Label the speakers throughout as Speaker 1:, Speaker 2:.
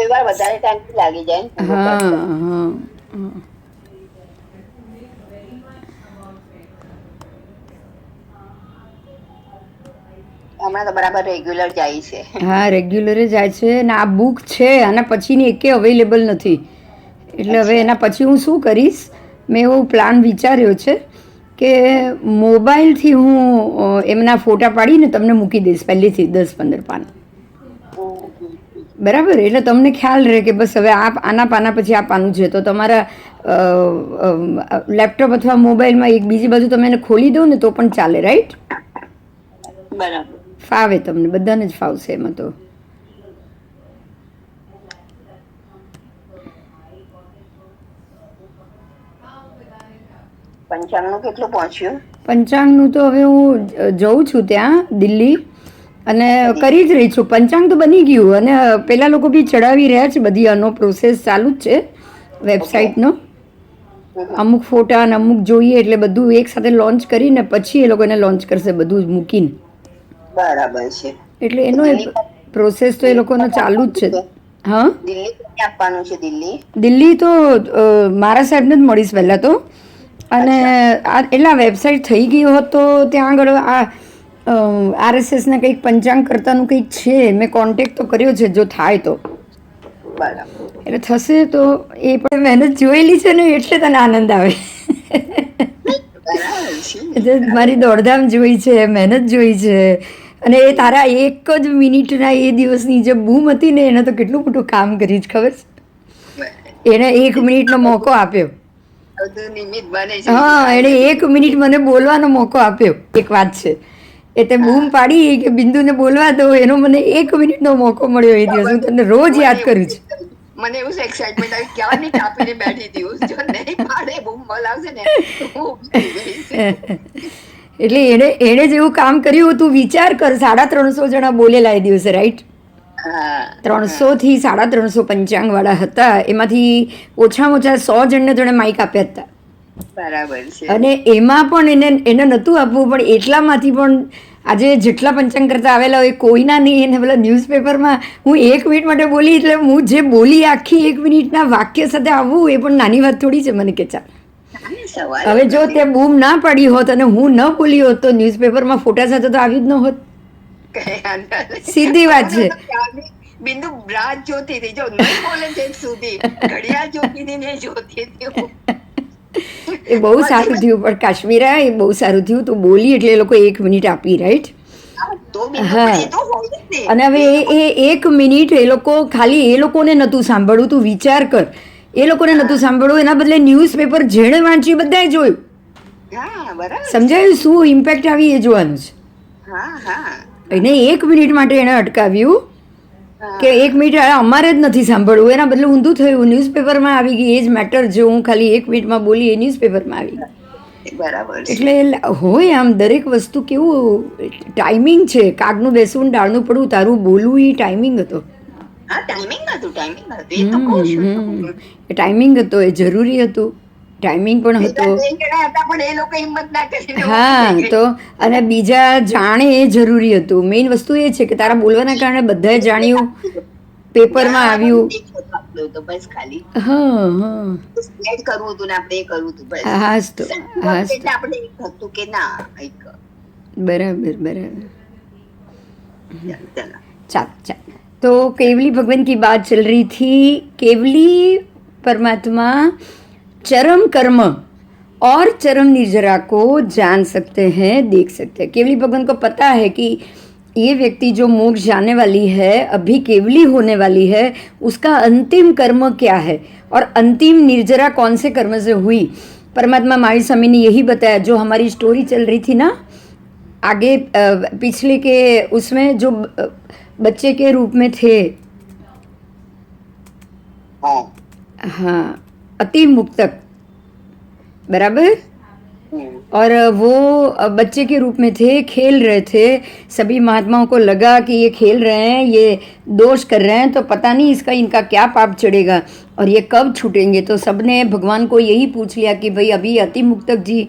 Speaker 1: કોઈ વાર વધારે ટાઈમ લાગી જાય ને પૂરો
Speaker 2: હા
Speaker 1: કરતા.
Speaker 2: હા હા.
Speaker 1: હમણાં તો બરાબર રેગ્યુલર જાય છે.
Speaker 2: હા રેગ્યુલરે જાય છે ને આ બુક છે આના પછીની એકે અવેલેબલ નથી એટલે હવે
Speaker 1: અચ્છા
Speaker 2: એના પછી હું શું કરીશ મેં એવો પ્લાન વિચાર્યો છે કે મોબાઈલથી હું એમના ફોટા પાડીને તમને મૂકી દઈશ પહેલીથી 10-15 પાન. બરાબર એટલે તમને ખ્યાલ રહે કે બસ હવે આના પાના પછી આ પાનું છે તો તમારા લેપટોપ અથવા મોબાઈલમાં એક બીજી બાજુ તમે એને ખોલી દો ને તો પણ ચાલે રાઈટ.
Speaker 1: બરાબર.
Speaker 2: ફાવે તમને બધાને જ ફાવશે એમાં તો.
Speaker 1: પંચાંગનું કેટલું પહોંચ્યું?
Speaker 2: પંચાંગનું તો હવે હું જઉં છું ત્યાં દિલ્હી અને કરી જ રહી છું. પંચાંગ તો બની ગયું અને પેલા લોકો બી ચડાવી રહ્યા છે બધી આનો પ્રોસેસ ચાલુ જ છે
Speaker 1: ઓકે.
Speaker 2: વેબસાઇટનો. અમુક ફોટા અને અમુક જોઈએ એટલે બધું એક સાથે લોન્ચ કરીને પછી એ લોકોને લોન્ચ કરશે બધું જ મૂકીને.
Speaker 1: બરાબર છે.
Speaker 2: એટલે
Speaker 1: તો
Speaker 2: એનો
Speaker 1: દિલ્હી
Speaker 2: પ્રોસેસ તો એ લોકોનો ચાલુ જ છે. હા
Speaker 1: દિલ્હી ક્યાં આપવાનું છે દિલ્હી?
Speaker 2: દિલ્હી તો મારા સાહેબને જ મળીશ પહેલાં તો અને
Speaker 1: અચ્છા
Speaker 2: આ એટલા વેબસાઇટ થઈ ગયો હતો ત્યાં આગળ આ આરએસએસના કંઈક પંચાંગ કરતાનું કંઈક છે મેં કોન્ટેક્ટ તો કર્યો છે જો થાય તો.
Speaker 1: બરાબર.
Speaker 2: એટલે થશે તો એ પણ મહેનત જોયેલી છે ને એટલે તને આનંદ આવે.
Speaker 1: બરાબર છે.
Speaker 2: એટલે મારી દોડધામ જોઈ છે મહેનત જોઈ છે અને એ તારા એક જ મિનિટના એ દિવસની જે બૂમ હતી ને એને તો કેટલું મોટું કામ કર્યું છે ખબર છે એને 1 મિનિટનો મોકો આપ્યો.
Speaker 1: બધું નિમિત્ત બને છે બીજું
Speaker 2: હા
Speaker 1: કાંઈ
Speaker 2: એણે
Speaker 1: નથી.
Speaker 2: 1 મિનિટ મને બોલવાનો મોકો આપ્યો એક વાત છે એ તે બૂમ
Speaker 1: હા
Speaker 2: પાડી કે બિંદુને બોલવા દો એનો મને 1 મિનિટનો મોકો મળ્યો એ દિવસ હું તને રોજ
Speaker 1: મને
Speaker 2: યાદ
Speaker 1: એવું
Speaker 2: કરું છું.
Speaker 1: મને એવું એક્સાઇટમેન્ટ આવી ક્યારની કાપીને બેઠી હતી જો નહીં પાડે બૂમ બોલાવશે ને તો હું ઊભી થઈ જઈશ.
Speaker 2: એટલે એણે જેવું કામ કર્યું તું વિચાર કર 350 જણા બોલેલા એ દિવસે રાઈટ.
Speaker 1: હા હા
Speaker 2: 300 થી 350 પંચાંગવાળા હતા એમાંથી ઓછામાં ઓછા 100 જણને જોડે માઇક આપ્યા હતા.
Speaker 1: બરાબર છે.
Speaker 2: અને એમાં પણ એને નહોતું આપવું પણ એટલામાંથી પણ આજે જેટલા પંચાંગ કરતા આવેલા હોય કોઈના નહીં એને પેલા ન્યૂઝપેપરમાં હું 1 મિનિટ માટે બોલી એટલે હું જે બોલી આખી 1 મિનિટના વાક્ય સાથે આવવું એ પણ નાની વાત થોડી છે મને કે ચાલ.
Speaker 1: કાંઈ સવાલ
Speaker 2: હવે
Speaker 1: જ
Speaker 2: જો
Speaker 1: નથી.
Speaker 2: તે બૂમ ના પડી હોત અને હું ન બોલી હોત તો ન્યૂઝપેપરમાં ફોટા સાથે તો આવ્યું જ ન હોત.
Speaker 1: કઈ વાંધો નહીં.
Speaker 2: સીધી વાત
Speaker 1: હું
Speaker 2: છે.
Speaker 1: તો ત્યારની બિંદુ રાહ જ જોતી હતી જો નહીં બોલે છેક સુધી ઘડિયાળ જોતી હતી ને જોતી હતી હું.
Speaker 2: એ બહુ
Speaker 1: પછી
Speaker 2: સારું
Speaker 1: મેં
Speaker 2: થયું પણ કાશ્મીરા એ બહુ સારું થયું તું બોલી એટલે એ લોકો 1 મિનિટ આપી રાઈટ.
Speaker 1: હા, તો બિંદુ
Speaker 2: હા
Speaker 1: પણ એ તો હોય જ ને
Speaker 2: અને હવે
Speaker 1: એ લોકો
Speaker 2: એ 1 મિનિટ એ લોકો ખાલી એ લોકોને નહોતું સાંભળવું તું વિચાર કર એ લોકોને
Speaker 1: હા
Speaker 2: નહોતું સાંભળવું એના બદલે ન્યૂઝપેપર જેણે વાંચ્યું એ બધાએ જોયું.
Speaker 1: હા બરાબર છે.
Speaker 2: સમજાયું શું ઇમ્પેક્ટ આવી એ જોવાનું છે.
Speaker 1: હા હા
Speaker 2: એને 1 મિનિટ માટે એને અટકાવ્યું કે 1
Speaker 1: હા
Speaker 2: મિનિટ અમારે જ નથી સાંભળવું એના બદલે ઊંધું થયું ન્યૂઝપેપરમાં આવી ગઈ એ જ મેટર જો હું ખાલી 1 મિનિટમાં બોલી એ ન્યૂઝપેપરમાં આવી ગઈ.
Speaker 1: બરાબર છે.
Speaker 2: એટલે હોય આમ દરેક વસ્તુ કેવું ટાઈમિંગ છે કાગનું બેસવું ને ડાળનું પડવું તારું બોલવું એ ટાઈમિંગ હતો.
Speaker 1: હા ટાઈમિંગ હતું એ તો કહું
Speaker 2: હમ
Speaker 1: છું.
Speaker 2: હમ એ ટાઈમિંગ હતો એ જરૂરી હતું ટાઈમિંગ પણ હતો.
Speaker 1: બીજા 2 જણા હતા પણ એ લોકો હિંમત ના કરીને ઊભી થઈ
Speaker 2: હા
Speaker 1: ગઈ.
Speaker 2: તો અને બીજા જાણે એ જરૂરી હતું મેઇન વસ્તુ એ છે કે તારા બોલવાના કારણે બધાએ જાણ્યું પેપરમાં
Speaker 1: જણાવવાનું
Speaker 2: આવ્યું.
Speaker 1: જ એક હતું તો બસ ખાલી
Speaker 2: હા હા
Speaker 1: સ્પ્રેડ કરવું હતું ને આપણે એ કરવું હતું બસ
Speaker 2: હાસ તો
Speaker 1: સાચું બોલ
Speaker 2: હાસ તો
Speaker 1: એટલે આપણે એક હતું કે ના એક
Speaker 2: બરાબર બરાબર.
Speaker 1: ચાલો ચાલો
Speaker 2: ચાલ ચાલ तो केवली भगवान की बात चल रही थी केवली परमात्मा चरम कर्म और चरम निर्जरा को जान सकते हैं देख सकते हैं केवली भगवान को पता है कि ये व्यक्ति जो मोक्ष जाने वाली है अभी केवली होने वाली है उसका अंतिम कर्म क्या है और अंतिम निर्जरा कौन से कर्म से हुई परमात्मा महावीर स्वामी ने यही बताया जो हमारी स्टोरी चल रही थी ना आगे पिछले के उसमें जो बच्चे के रूप में थे
Speaker 1: हाँ
Speaker 2: हाँ अति मुक्तक बराबर
Speaker 1: हम्म,
Speaker 2: और वो बच्चे के रूप में थे खेल रहे थे सभी महात्माओं को लगा कि ये खेल रहे हैं ये दोष कर रहे हैं तो पता नहीं इसका इनका क्या पाप चढ़ेगा और ये कब छूटेंगे तो सबने भगवान को यही पूछ लिया कि भाई अभी अति मुक्तक जी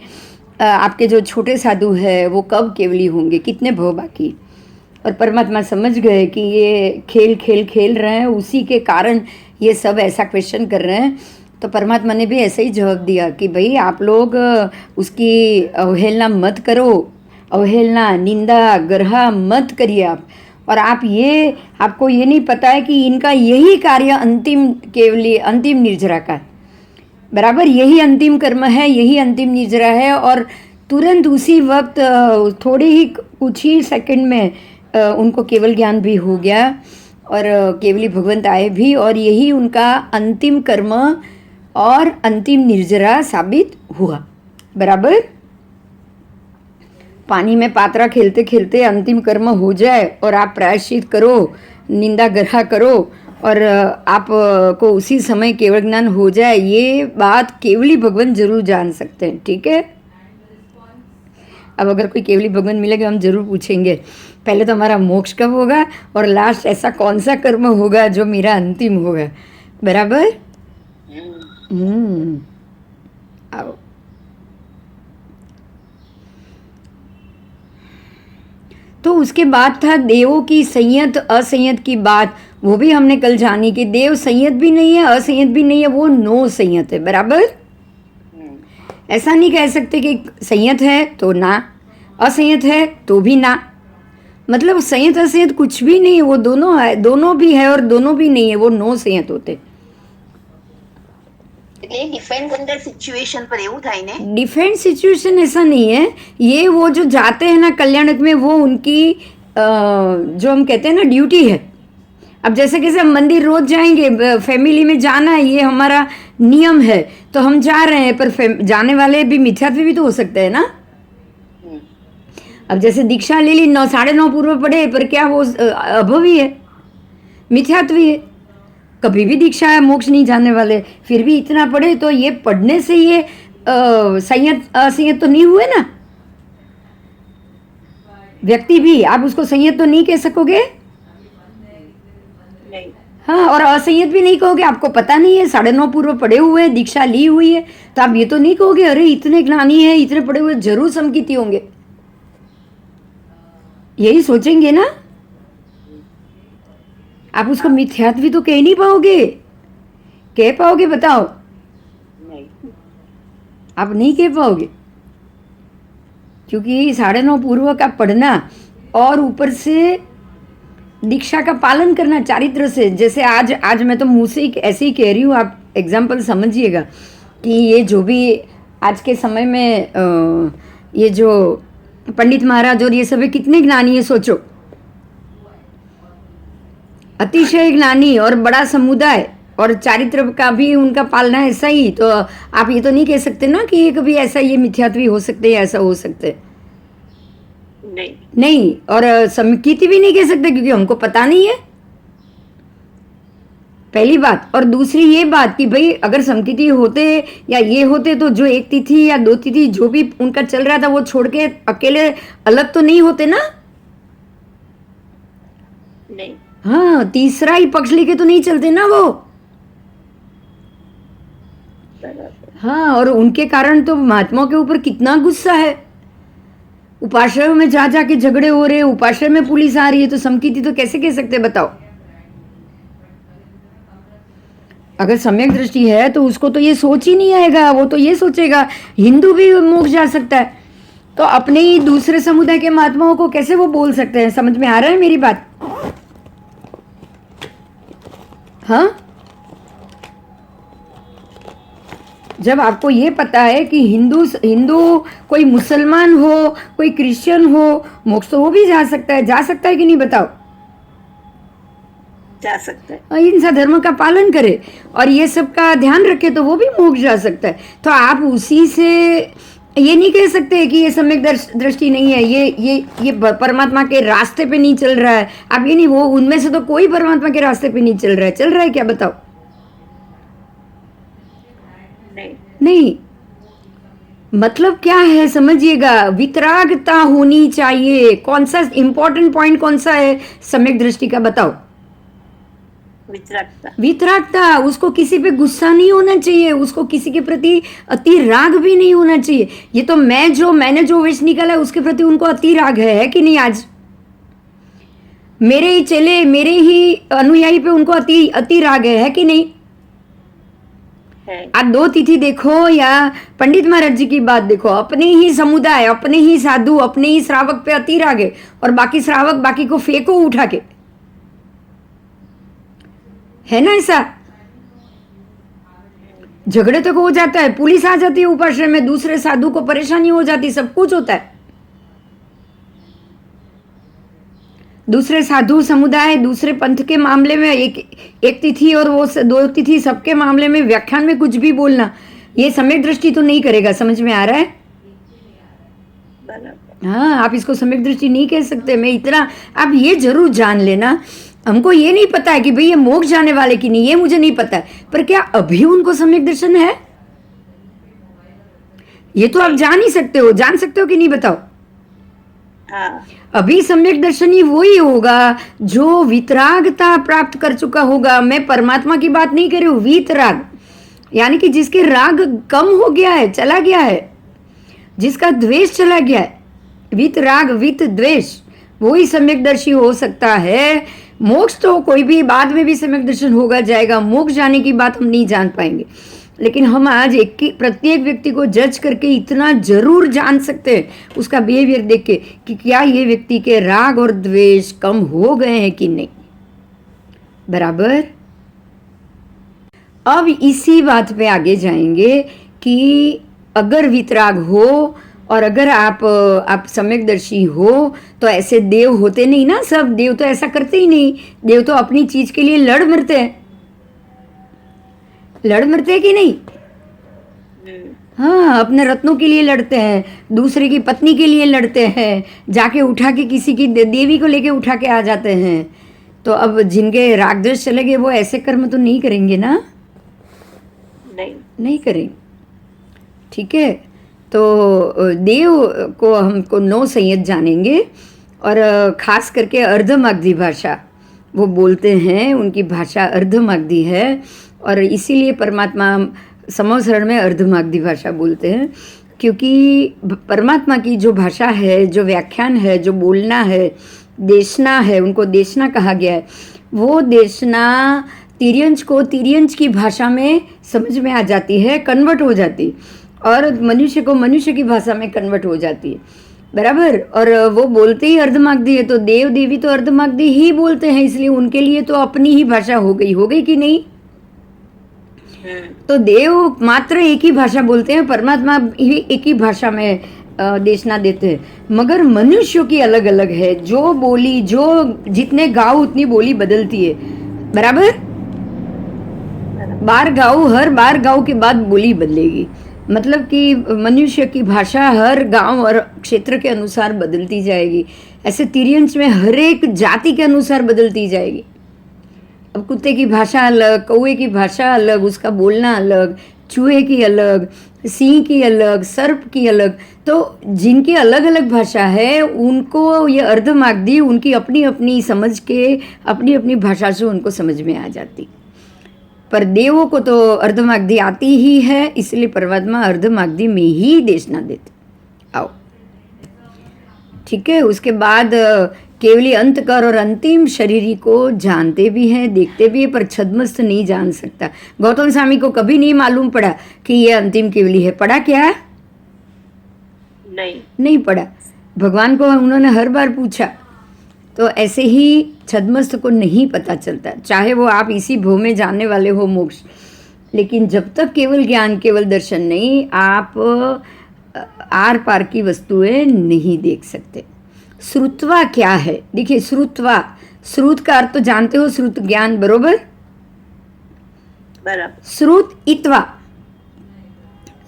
Speaker 2: आपके जो छोटे साधु है वो कब केवली होंगे कितने भव बाकी और परमात्मा समझ गए कि ये खेल खेल खेल रहे हैं, उसी के कारण ये सब ऐसा क्वेश्चन कर रहे हैं। तो परमात्मा ने भी ऐसे ही जवाब दिया कि भाई आप लोग उसकी अवहेलना मत करो, अवहेलना निंदा ग्रह मत करिए आप। और आपको ये नहीं पता है कि इनका यही कार्य अंतिम केवली अंतिम निर्जरा का है, बराबर यही अंतिम कर्म है, यही अंतिम निर्जरा है। और तुरंत उसी वक्त थोड़े ही कुछ ही सेकंड में उनको केवल ज्ञान भी हो गया और केवली भगवंत आए भी, और यही उनका अंतिम कर्म और अंतिम निर्जरा साबित हुआ, बराबर। पानी में पात्रा खेलते खेलते अंतिम कर्म हो जाए और आप प्रायश्चित करो, निंदा ग्रह करो और आप को उसी समय केवल ज्ञान हो जाए, ये बात केवली भगवान जरूर जान सकते हैं, ठीक है। अब अगर कोई केवली भगवान मिलेगा हम जरूर पूछेंगे पहले तो हमारा मोक्ष कब होगा और लास्ट ऐसा कौन सा कर्म होगा जो मेरा अंतिम होगा, बराबर। आओ तो उसके बाद था देवों की संयत असंयत की बात, वो भी हमने कल जानी कि देव संयत भी नहीं है असंयत भी नहीं है, वो नो संयत है, बराबर। ऐसा नहीं कह सकते कि संयत है तो ना, असंयत है तो भी ना, मतलब संयत असंयत कुछ भी नहीं है, वो दोनों है, दोनों भी है और दोनों भी नहीं है, वो नो संयत होते।
Speaker 1: डिफेंड सिचुएशन पर એવું થાય ને,
Speaker 2: डिफेंड सिचुएशन ऐसा नहीं है, ये वो जो जाते हैं ना कल्याणक में, वो उनकी जो हम कहते हैं ना ड्यूटी है। अब जैसे कैसे हम मंदिर रोज जाएंगे, फैमिली में जाना है, ये हमारा नियम है, तो हम जा रहे हैं, पर जाने वाले भी मिथ्यात्व भी तो हो सकते हैं ना। अब जैसे दीक्षा ले ली 9 साढ़े 9 पूर्व पढ़े, पर क्या वो अभवी है, मिथ्यात्व है, कभी भी दीक्षा है मोक्ष नहीं जाने वाले, फिर भी इतना पढ़े, तो ये पढ़ने से ये संयत असंयत तो नहीं हुए ना। व्यक्ति भी आप उसको संयत तो नहीं कह सकोगे, हाँ, और असंयत भी नहीं कहोगे, आपको पता नहीं है, 9:30 पूर्व पढ़े हुए, दीक्षा ली हुई है, तो आप ये तो नहीं कहोगे अरे इतने ज्ञानी है, इतने पढ़े हुए, जरूर समकिति होंगे, यही सोचेंगे ना। आप उसको मिथ्यात्व भी तो कह नहीं पाओगे, कह पाओगे बताओ, आप नहीं कह पाओगे, क्योंकि 9:30 पूर्व का पढ़ना और ऊपर से दीक्षा का पालन करना चारित्र से, जैसे आज मैं तो मुंह से ऐसे ही कह रही हूँ, आप एग्जाम्पल समझिएगा कि ये जो भी आज के समय में ये जो पंडित महाराज और ये सब कितने ज्ञानी है, सोचो, अतिशय ज्ञानी और बड़ा समुदाय, और चारित्र का भी उनका पालना ऐसा ही, तो आप ये तो नहीं कह सकते ना कि ये कभी ऐसा ये मिथ्यात्व हो सकते हैं, ऐसा हो सकते नहीं, और समकिति भी नहीं कह सकते क्योंकि हमको पता नहीं है, पहली बात। और दूसरी ये बात कि भाई अगर समकिति होते या ये होते तो जो एक तिथि या 2 तिथि जो भी उनका चल रहा था वो छोड़ के अकेले अलग तो नहीं होते ना,
Speaker 1: नहीं,
Speaker 2: हाँ, तीसरा ही पक्ष लेके तो नहीं चलते ना वो, हाँ। और उनके कारण तो महात्माओं के ऊपर कितना गुस्सा है, उपाश्रय में जा जाके झगड़े हो रहे, उपाश्रय में पुलिस आ रही है, तो समकिति तो कैसे कह सकते बताओ। अगर सम्यक दृष्टि है तो उसको तो ये सोच ही नहीं आएगा, वो तो ये सोचेगा हिंदू भी मोक्ष जा सकता है, तो अपने ही दूसरे समुदाय के महात्माओं को कैसे वो बोल सकते हैं। समझ में आ रहा है मेरी बात, हाँ। जब आपको ये पता है कि हिंदू कोई मुसलमान हो, कोई क्रिश्चियन हो, मोक्ष तो वो भी जा सकता है कि नहीं बताओ,
Speaker 1: जा सकता है,
Speaker 2: हिंसा धर्म का पालन करे और ये सब का ध्यान रखे तो वो भी मोक्ष जा सकता है। तो आप उसी से ये नहीं कह सकते कि ये सम्यक दृष्टि नहीं है, ये परमात्मा के रास्ते पे नहीं चल रहा है, आप ये नहीं, वो उनमें से तो कोई परमात्मा के रास्ते पे नहीं चल रहा है क्या बताओ, नहीं। मतलब क्या है समझिएगा, वितरागता होनी चाहिए। कौन सा इंपॉर्टेंट पॉइंट कौन सा है सम्यक दृष्टि का बताओ, वितरागता, उसको किसी पे गुस्सा नहीं होना चाहिए, उसको किसी के प्रति अति राग भी नहीं होना चाहिए। ये तो मैंने जो विष निकाला है उसके प्रति उनको अति राग है कि नहीं आज, मेरे ही चेले, मेरे ही अनुयायी पे उनको अति अति राग है कि नहीं?
Speaker 1: है।
Speaker 2: आप दो तिथि देखो या पंडित महाराज जी की बात देखो, अपने ही समुदाय, अपने ही साधु, अपने ही श्रावक पे अति राग है और बाकी श्रावक बाकी को फेंको उठा के, है ना ऐसा? झगड़े तक हो जाता है, पुलिस आ जाती है उपाश्रम में, दूसरे साधु को परेशानी हो जाती, सब कुछ होता है। दूसरे साधु समुदाय, दूसरे पंथ के मामले में एक तिथि और वो दो तिथि, सबके मामले में व्याख्यान में कुछ भी बोलना, ये सम्यक दृष्टि तो नहीं करेगा। समझ में आ रहा है? हाँ, आप इसको सम्यक दृष्टि नहीं कह सकते। मैं इतना, आप ये जरूर जान लेना, हमको ये नहीं पता है कि भाई ये मोक्ष जाने वाले की नहीं, ये मुझे नहीं पता है, पर क्या अभी उनको सम्यक दर्शन है? ये तो आप जान ही सकते हो, जान सकते हो कि नहीं बताओ?
Speaker 1: हाँ।
Speaker 2: अभी सम्यक दर्शनी वही होगा जो वितरागता प्राप्त कर चुका होगा। मैं परमात्मा की बात नहीं कर रही हूँ, वितराग यानी कि जिसके राग कम हो गया है, चला गया है, जिसका द्वेष चला गया है, वितराग वित द्वेष, वही सम्यक दर्शी हो सकता है। मोक्ष तो कोई भी बाद में भी सम्यक दर्शन होगा जाएगा, मोक्ष जाने की बात हम नहीं जान पाएंगे, लेकिन हम आज प्रत्येक व्यक्ति को जज करके इतना जरूर जान सकते हैं उसका बिहेवियर देख के कि क्या ये व्यक्ति के राग और द्वेष कम हो गए हैं कि नहीं। बराबर। अब इसी बात पे आगे जाएंगे कि अगर वितराग हो और अगर आप सम्यकदर्शी हो तो ऐसे देव होते नहीं ना। सब देव तो ऐसा करते ही नहीं, देव तो अपनी चीज के लिए लड़ मरते हैं, लड़ मरते हैं कि नहीं? हाँ, अपने रत्नों के लिए लड़ते हैं, दूसरे की पत्नी के लिए लड़ते हैं, जाके उठा के किसी की देवी को लेके उठा के आ जाते हैं। तो अब जिनके राग द्वेष चले गए वो ऐसे कर्म तो नहीं करेंगे ना, नहीं करेंगे। ठीक है, तो देव को हमको 9 संयत जानेंगे और खास करके अर्धमागधी भाषा वो बोलते हैं, उनकी भाषा अर्धमागधी है और इसीलिए परमात्मा समवसरण में अर्धमागधी भाषा बोलते हैं, क्योंकि परमात्मा की जो भाषा है, जो व्याख्यान है, जो बोलना है, देशना है, उनको देशना कहा गया है। वो देशना तिर्यंच को तिर्यंच की भाषा में समझ में आ जाती है, कन्वर्ट हो जाती, और मनुष्य को मनुष्य की भाषा में कन्वर्ट हो जाती है। बराबर। और वो बोलते ही अर्धमागधी है, तो देव देवी तो अर्धमागधी ही बोलते हैं, इसलिए उनके लिए तो अपनी ही भाषा हो गई कि नहीं? तो देव मात्र एक ही भाषा बोलते हैं, परमात्मा ही एक ही भाषा में देशना देते हैं, मगर मनुष्यों की अलग अलग है। जो बोली, जो जितने गाओ उतनी बोली बदलती है। बराबर। बार गाओ, हर बार गाओ के बाद बोली बदलेगी, मतलब कि मनुष्य की भाषा हर गांव और क्षेत्र के अनुसार बदलती जाएगी। ऐसे तिर्यंच में हर एक जाति के अनुसार बदलती जाएगी। अब कुत्ते की भाषा अलग, कौवे की भाषा अलग, उसका बोलना अलग, चूहे की अलग, सिंह की अलग, सर्प की अलग। तो जिनकी अलग अलग भाषा है उनको ये अर्धमागधी उनकी अपनी अपनी समझ के अपनी अपनी भाषा से उनको समझ में आ जाती। पर देवों को तो अर्धमागधी आती ही है, इसलिए परमात्मा अर्धमागधी में ही देशना देते। आओ, ठीक है। उसके बाद केवली अंतकर और अंतिम शरीरी को जानते भी हैं, देखते भी हैं, पर छद्मस्थ नहीं जान सकता। गौतम स्वामी को कभी नहीं मालूम पड़ा कि ये अंतिम केवली है। पड़ा क्या? नहीं पड़ा। भगवान को उन्होंने हर बार पूछा, तो ऐसे ही छद्मस्थ को नहीं पता चलता, चाहे वो आप इसी भव में जानने वाले हो मोक्ष। लेकिन जब तक केवल ज्ञान, केवल दर्शन नहीं, आप आर पार की वस्तुएं नहीं देख सकते। श्रुत्वा क्या है? देखिए, श्रुत्वा, श्रुत का अर्थ तो जानते हो, श्रुत ज्ञान। बरोबर। श्रुत इत्वा,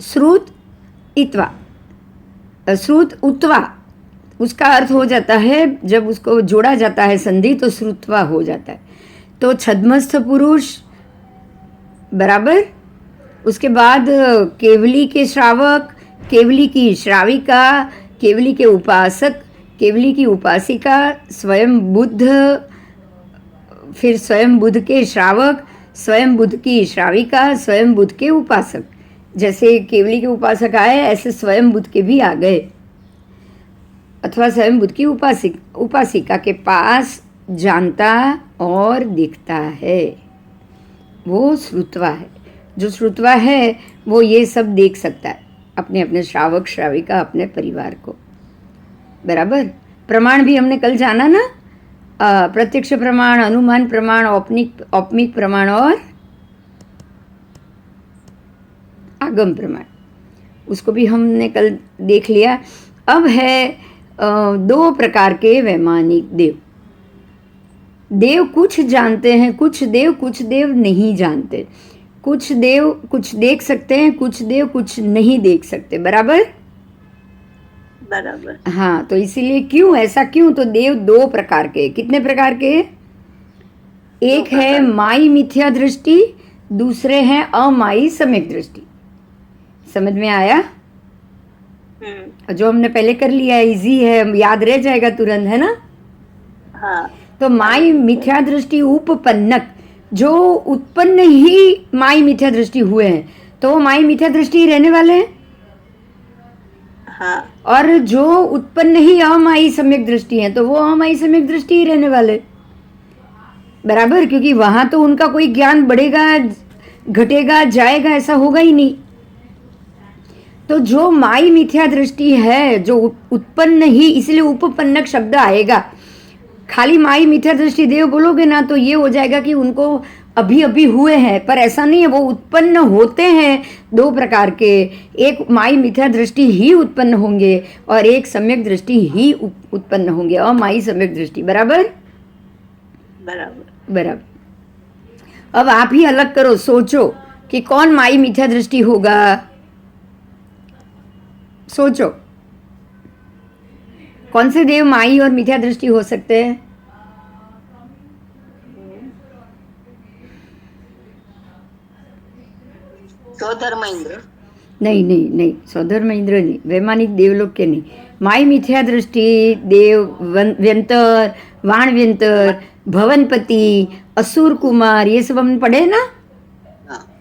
Speaker 2: श्रुत इत्वा, श्रुत उत्वा, उसका अर्थ हो जाता है जब उसको जोड़ा जाता है संधि तो श्रुत्वा हो जाता है। तो छद्मस्थ पुरुष। बराबर। उसके बाद केवली के श्रावक, केवली की श्राविका, केवली के उपासक, केवली की उपासिका, स्वयं बुद्ध, फिर स्वयं बुद्ध के श्रावक, स्वयं बुद्ध की श्राविका, स्वयं बुद्ध के उपासक। जैसे केवली के उपासक आए ऐसे स्वयं बुद्ध के भी आ गए, अथवा स्वयं बुद्ध की उपासिका के पास जानता और दिखता है, वो श्रुतवा है। जो श्रुतवा है वो ये सब देख सकता है, अपने अपने श्रावक श्राविका, अपने परिवार को। बराबर। प्रमाण भी हमने कल जाना ना, प्रत्यक्ष प्रमाण, अनुमान प्रमाण, औपनिक प्रमाण और आगम प्रमाण, उसको भी हमने कल देख लिया। अब है दो प्रकार के वैमानिक देव। देव कुछ जानते हैं, कुछ देव नहीं जानते। कुछ देव कुछ देख सकते हैं, कुछ देव कुछ नहीं देख सकते। बराबर। हाँ, तो इसीलिए क्यों ऐसा, क्यों? तो देव दो प्रकार के। कितने प्रकार के? एक है माई मिथ्या दृष्टि, दूसरे हैं अमाई सम्यक दृष्टि। समझ में आया? जो हमने पहले कर लिया, इजी है, याद रह जाएगा तुरंत, है ना?
Speaker 3: हाँ।
Speaker 2: तो माई मिथ्या दृष्टि उपपन्नक, जो उत्पन्न ही माई मिथ्या दृष्टि हुए हैं, तो वो माई मिथ्या दृष्टि ही रहने वाले हैं।
Speaker 3: हाँ।
Speaker 2: और जो उत्पन्न ही अमाई सम्यक दृष्टि है, तो वो अमाई सम्यक दृष्टि ही रहने वाले। बराबर। क्योंकि वहां तो उनका कोई ज्ञान बढ़ेगा, घटेगा, जाएगा, ऐसा होगा ही नहीं। तो जो माई मिथ्या दृष्टि है, जो उत्पन्न ही, इसलिए उपपन्नक शब्द आएगा। खाली माई मिथ्या दृष्टि देव बोलोगे ना तो ये हो जाएगा कि उनको अभी अभी हुए हैं, पर ऐसा नहीं है। वो उत्पन्न होते हैं दो प्रकार के, एक माई मिथ्या दृष्टि ही उत्पन्न होंगे और एक सम्यक दृष्टि ही उत्पन्न होंगे, अमाई सम्यक दृष्टि। बराबर। बराबर। अब आप ही अलग करो, सोचो कि कौन माई मिथ्या दृष्टि होगा। सोचो कौन से देव माई और मिथ्या दृष्टि हो सकते हैं?
Speaker 1: स्वधर्म इंद्र।
Speaker 2: नहीं, स्वधर्म इंद्र नहीं, वैमानिक देवलोक के नहीं। माई मिथ्या दृष्टि देव व्यंतर, वाण व्यंतर, भवनपति, असुर कुमार, ये सब हमने पढ़े ना।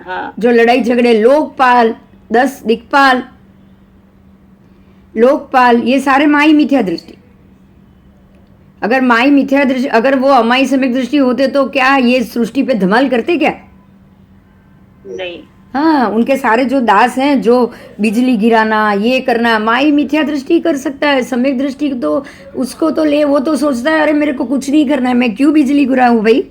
Speaker 3: हाँ।
Speaker 2: जो लड़ाई झगड़े, लोकपाल, 10 दिक्पाल, लोकपाल, ये सारे माई मिथ्या दृष्टि। अगर माई मिथ्या दृष्टि, अगर वो अमाई सम्यक दृष्टि होते तो क्या ये सृष्टि पे धमाल करते क्या?
Speaker 3: नहीं।
Speaker 2: हाँ, उनके सारे जो दास हैं, जो बिजली गिराना, ये करना, माई मिथ्या दृष्टि कर सकता है। सम्यक दृष्टि तो उसको तो ले, वो तो सोचता है अरे मेरे को कुछ नहीं करना है, मैं क्यों बिजली गिराऊं भाई,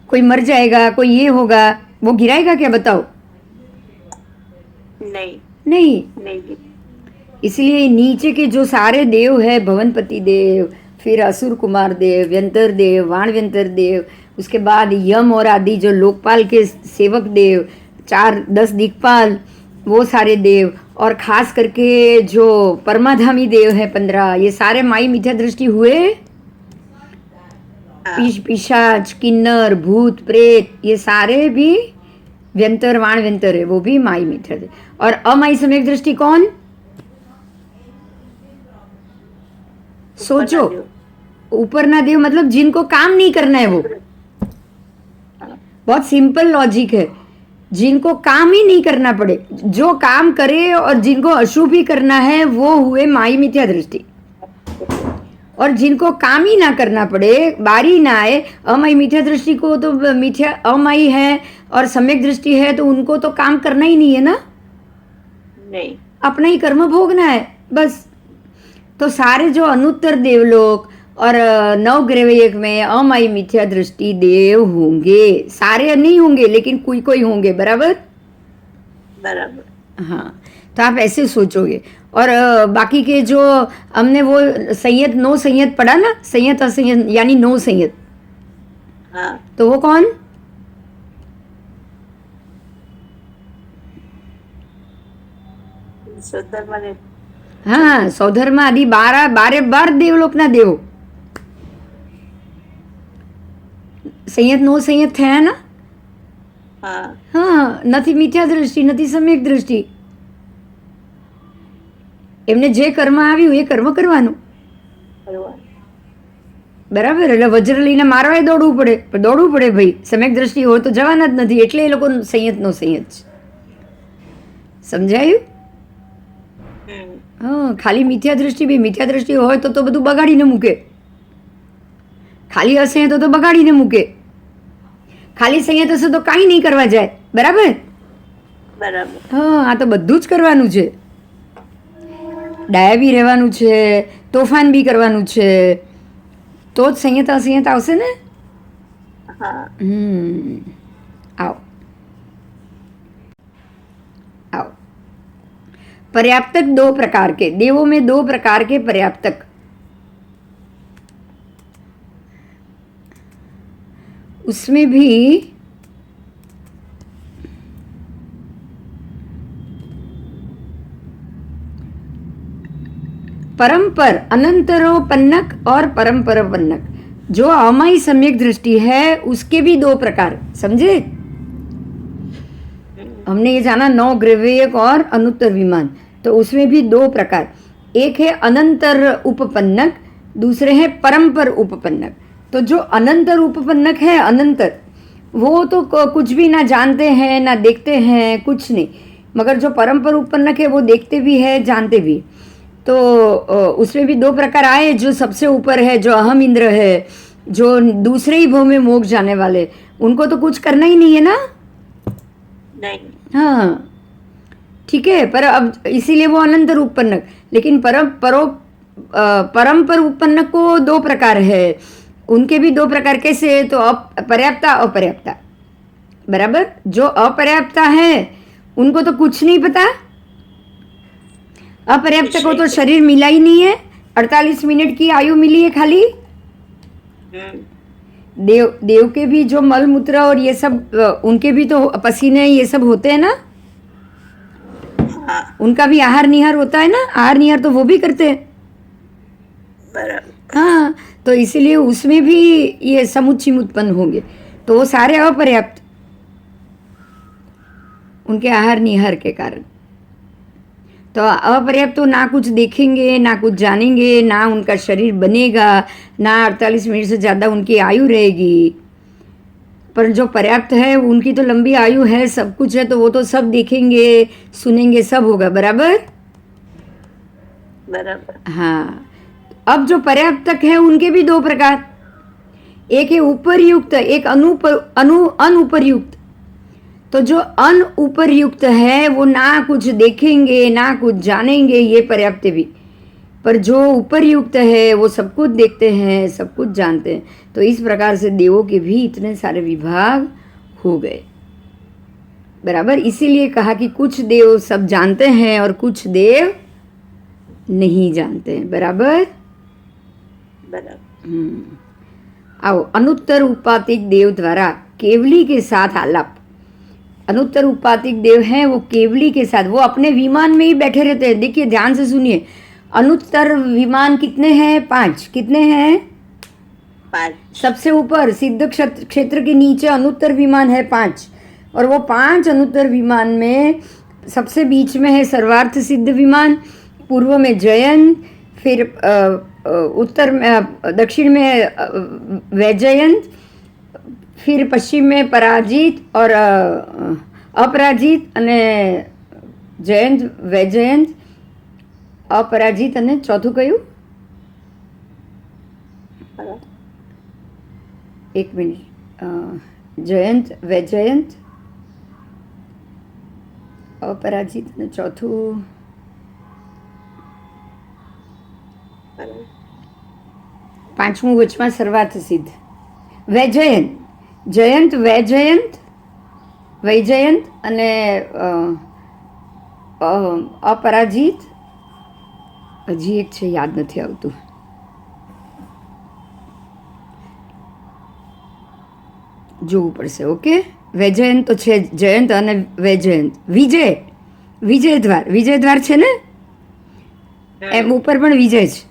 Speaker 2: कोई मर जाएगा, कोई ये होगा, वो गिराएगा क्या? बताओ। नहीं। इसलिए नीचे के जो सारे देव है, भवनपति देव, फिर असुर कुमार देव, व्यंतर देव, वाण व्यंतर देव, उसके बाद यम और आदि जो लोकपाल के सेवक देव, 4-10 दिक्पाल, वो सारे देव, और खास करके जो परमाधामी देव है 15, ये सारे माई मिथ्या दृष्टि हुए। पिशाच, किन्नर, भूत, प्रेत, ये सारे भी व्यंतर, वाण व्यंतर है, वो भी माई मिथ्या दृष्टि। और अमाई सम्यक दृष्टि कौन? सोचो। ऊपर ना देव मतलब जिनको काम नहीं करना है, वो बहुत सिंपल लॉजिक है। जिनको काम ही नहीं करना पड़े, जो काम करे, और जिनको अशुभ ही करना है, वो हुए माई मिथ्या दृष्टि। और जिनको काम ही ना करना पड़े, बारी ना आए, अमाई मिथ्या दृष्टि को तो मिथ्या अमाई है और सम्यक दृष्टि है, तो उनको तो काम करना ही नहीं है ना।
Speaker 3: नहीं,
Speaker 2: अपना ही कर्म भोगना है बस। तो सारे जो अनुत्तर देवलोक और नवग्रह में अमाई मिथ्या दृष्टि देव होंगे, सारे नहीं होंगे लेकिन कोई कोई होंगे। बराबर। हाँ, तो आप ऐसे सोचोगे। और बाकी के जो हमने वो संयत, 9 संयत पढ़ा ना, संयत असंयत यानी 9 संयत।
Speaker 3: हाँ।
Speaker 2: तो वो कौन? हाँ, सौधर्म आदि 12 देवलोक ना देव। સંયત નો સંયત થયા ના. હા, નથી મિથ્યા દૃષ્ટિ, નથી સમ્યક દૃષ્ટિ. એમને જે કર્મ આવ્યું એ કર્મ કરવાનું. બરાબર. એટલે વજ્ર લઈને મારવાય દોડવું પડે, પણ દોડવું પડે ભાઈ. સમ્યક દ્રષ્ટિ હોય તો જવાના જ નથી. એટલે એ લોકો સંયત નો સંયત છે. સમજાયું? હા, ખાલી મિથ્યા દ્રષ્ટિ બી મિથ્યા દ્રષ્ટિ હોય તો બધું બગાડીને મૂકે. ખાલી હશે તો બગાડીને મૂકે. ખાલી સંયત હશે તો કાંઈ નહીં કરવા જાય. બરાબર?
Speaker 3: બરાબર.
Speaker 2: હા, આ તો બધું જ કરવાનું છે. ડાયા બી રહેવાનું છે, તોફાન બી કરવાનું છે, તો જ સંયત અસંયત આવશે ને.
Speaker 3: હા.
Speaker 2: आओ आओ. पर्याप्तक दो प्रकार के, देवों में दो प्रकार के पर्याप्तक. उसमें भी परम्पर अनंतरोपन्नक और परम्परोपन्नक. जो अमाई सम्यक दृष्टि है उसके भी दो प्रकार. समझे? हमने ये जाना 9 ग्रव्यक और अनुत्तर विमान. तो उसमें भी दो प्रकार. एक है अनंतर उपपन्नक, दूसरे है परम्पर उपपन्नक. तो जो अनंतर उपपन्नक है, अनंतर, वो तो कुछ भी ना जानते हैं ना देखते हैं, कुछ नहीं. मगर जो परम्पर उपपन्नक है वो देखते भी है, जानते भी. तो उसमें भी दो प्रकार आए. जो सबसे ऊपर है, जो अहम इंद्र है, जो दूसरे ही भव में मोक्ष जाने वाले, उनको तो कुछ करना ही नहीं है ना.
Speaker 3: नहीं.
Speaker 2: हाँ, ठीक है. पर अब इसीलिए वो अनंतर उपपन्नक. लेकिन परम्पर उपपन्नक को दो प्रकार है. उनके भी दो प्रकार. कैसे? तो पर्याप्ता अपर्याप्ता. बराबर? जो अपर्याप्ता है उनको तो कुछ नहीं पता. अपर्याप्त को तो शरीर मिला ही नहीं है. 48 मिनट की आयु मिली है खाली. देव के भी जो मल मूत्र और ये सब, उनके भी तो पसीने ये सब होते हैं ना.
Speaker 3: हाँ.
Speaker 2: उनका भी आहार निहार होता है ना. आहार निहार तो वो भी करते हैं.
Speaker 3: बराबर.
Speaker 2: हाँ, तो इसीलिए उसमें भी ये समुच्चय उत्पन्न होंगे. तो वो सारे अपर्याप्त, उनके आहार निहार के कारण. तो अपर्याप्त तो ना कुछ देखेंगे, ना कुछ जानेंगे, ना उनका शरीर बनेगा, ना 48 मिनट से ज़्यादा उनकी आयु रहेगी. पर जो पर्याप्त है उनकी तो लंबी आयु है, सब कुछ है, तो वो तो सब देखेंगे, सुनेंगे, सब होगा. बराबर?
Speaker 3: बराबर.
Speaker 2: हाँ. अब जो पर्याप्तक है उनके भी दो प्रकार. एक है उपरयुक्त, एक अनुपरयुक्त. तो जो अनुपरयुक्त है वो ना कुछ देखेंगे, ना कुछ जानेंगे, ये पर्याप्त भी. पर जो उपरयुक्त है वो सब कुछ देखते हैं, सब कुछ जानते हैं. तो इस प्रकार से देवों के भी इतने सारे विभाग हो गए. बराबर? इसीलिए कहा कि कुछ देव सब जानते हैं और कुछ देव नहीं जानते हैं. बराबर?
Speaker 3: बराबर.
Speaker 2: आओ. अनुत्तर उपातिक देव द्वारा केवली के साथ आलाप. अनुत्तर उपातिक देव हैं, वो केवली के साथ, वो अपने विमान में ही बैठे रहते हैं. देखिए, ध्यान से सुनिए. अनुत्तर विमान कितने हैं? 5. कितने हैं?
Speaker 3: 5.
Speaker 2: सबसे ऊपर सिद्ध क्षेत्र के नीचे अनुत्तर विमान है 5. और वो 5 अनुत्तर विमान में सबसे बीच में है सर्वार्थ सिद्ध विमान. पूर्व में जयंत, फिर उत्तर में, दक्षिण में वैजयंत, फिर पश्चिम में पराजित और अपराजित અને જયંત, વૈજયંત, अपराजित અને ચોથું કયું? એક મિનિટ. જયંત, વૈજયંત, अपराजित અને ચોથું પાંચમું વચમાં સર્વાર્થ સિદ્ધ. વૈજયંત, જયંત, વૈજયંત, વૈજયંત અને अपराजित. હજી એક છે, યાદ નથી આવતું. જોવું પડશે. ઓકે. વૈજયંત તો છે, જયંત અને વૈજયંત. વિજય દ્વાર છે ને, એમ ઉપર પણ વિજય છે.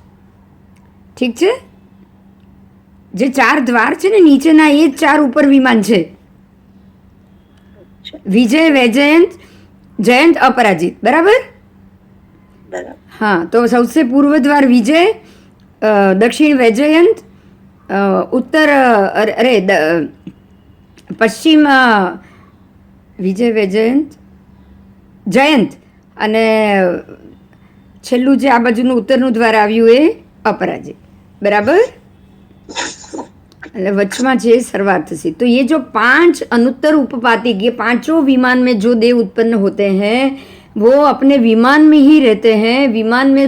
Speaker 2: ઠીક છે. જે 4 દ્વાર છે ને નીચેના, એ જ 4 ઉપર વિમાન છે. વિજય, વૈજયંત, જયંત, अपराजित. बराबर? हाँ. तो सबसे पूर्व द्वार विजय, दक्षिण वैजयंत, उत्तर अरे पश्चिम विजय, वैजयंत, जयंत અને છેલ્લું જે આ બાજુનું ઉત્તરનું દ્વાર આવ્યું એ अपराजित, बराबर। એટલે વચમાં જે सर्वार्थ सिद्ध, तो ये जो 5 अनुत्तर उपपातिक, ये पांचों विमान में जो देव उत्पन्न होते हैं वो अपने विमान में ही रहते हैं, विमान में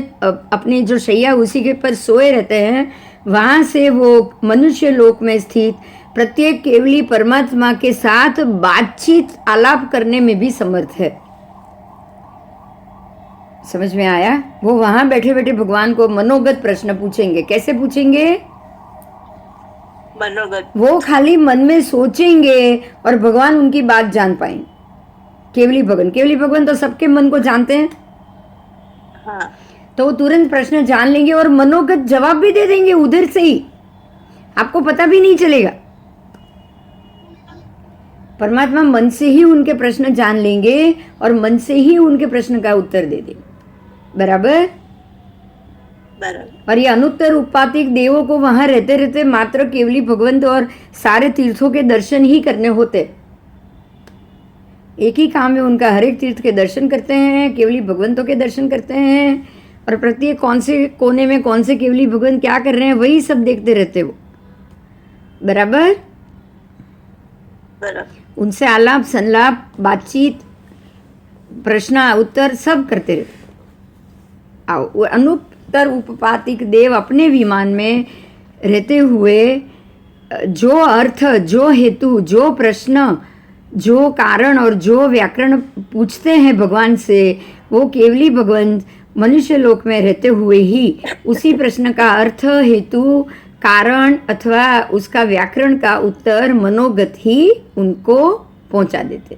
Speaker 2: अपने जो शैया उसी के पर सोए रहते हैं, वहाँ से वो मनुष्य लोक में स्थित प्रत्येक केवली परमात्मा के साथ बातचीत आलाप करने में भी समर्थ है। समझ में आया? वो वहां बैठे बैठे भगवान को मनोगत प्रश्न पूछेंगे। कैसे पूछेंगे?
Speaker 3: मनोगत।
Speaker 2: वो खाली मन में सोचेंगे और भगवान उनकी बात जान पाएंगे। केवली भगवान तो सबके मन को जानते हैं।
Speaker 3: हाँ।
Speaker 2: तो वो तुरंत प्रश्न जान लेंगे और मनोगत जवाब भी दे देंगे उधर से ही, आपको पता भी नहीं चलेगा। परमात्मा मन से ही उनके प्रश्न जान लेंगे और मन से ही उनके प्रश्न का उत्तर दे देंगे, बराबर। और ये अनुत्तर उपातिक देवों को वहां रहते रहते मात्र केवली भगवंत और सारे तीर्थों के दर्शन ही करने होते। एक ही काम है उनका, हर एक तीर्थ के दर्शन करते हैं, केवली भगवंतों के दर्शन करते हैं, और प्रत्येक कौन से कोने में कौन से केवली भगवंत क्या कर रहे हैं वही सब देखते रहते वो, बराबर। उनसे आलाप संलाप बातचीत प्रश्न उत्तर सब करते रहते। आओ, अनुत्तर उपपातिक देव अपने विमान में रहते हुए जो अर्थ, जो हेतु, जो प्रश्न, जो कारण और जो व्याकरण पूछते हैं भगवान से, वो केवली भगवान मनुष्य लोक में रहते हुए ही उसी प्रश्न का अर्थ, हेतु, कारण अथवा उसका व्याकरण का उत्तर मनोगत ही उनको पहुंचा देते।